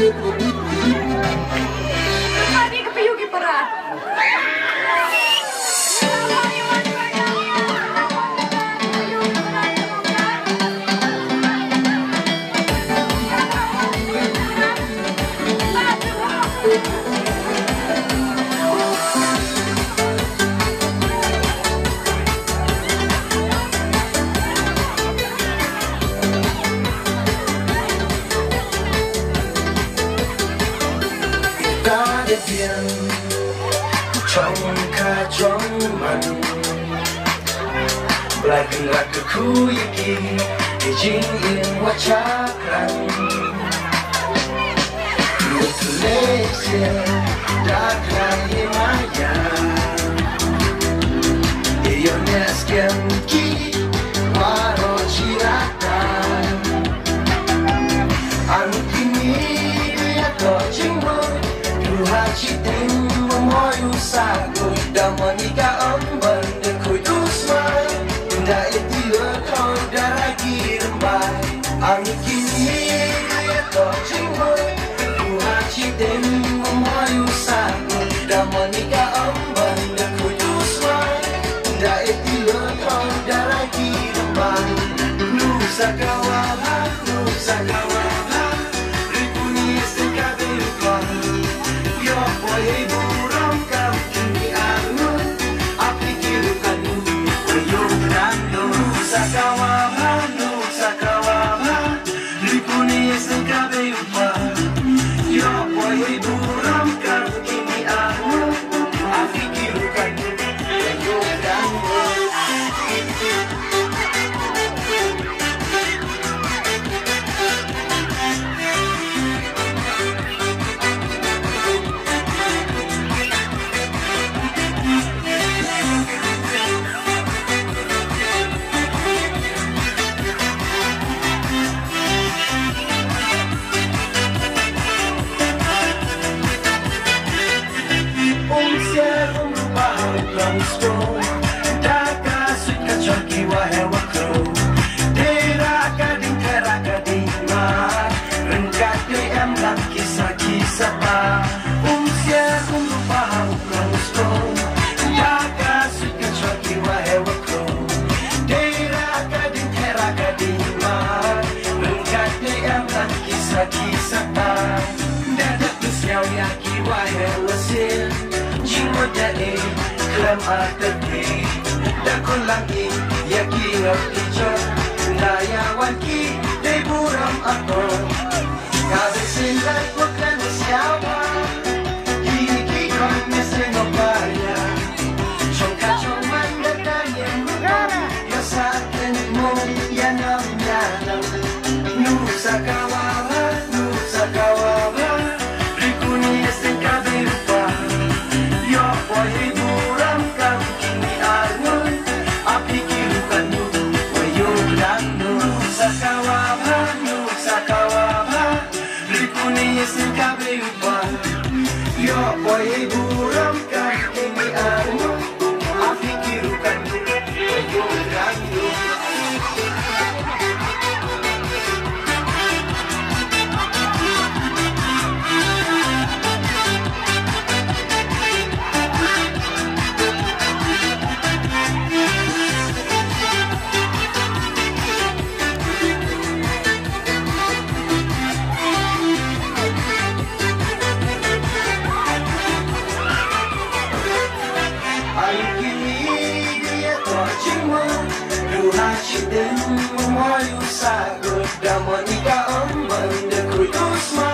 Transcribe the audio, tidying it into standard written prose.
Tadi kepiyuki para. Ta để tiền trong ca trong mình lại là cái khu yaki để chính yên quá chắc rằng một lễ xe đã khai maya yêu nes kem ki maro chirata anh kini dia có chính mình hati temu moju sagu da monika omban dan kudu smai da itu kau daragi rembai ami kini to jingoi hati temu moju sagu da monika omban dan kudu smai da itu kau daragi rembai nusa kawalan ripuni sekabel kau Hey buram kau kini anu apikirkan uyuran sakawaha lipuni sengkabe upa yo boy hey buram kau kini anu apikirkan uyuran Klam atati dakon lagi yaki ngerti layawan ki de buram ako kabe sinlat bukan siapa kini kikon meseno kaya chongka chongman datanya yo saten mo yanam yanam nusa kawawa rikuni esen kabe rupa yo boy buram kau kini arun apikirkan wayudan nusa kawawa rikuni esen kabe rupa yo boy buram kau kini arun apikirkan wayudan Moju sagu da monika omban de kudu smai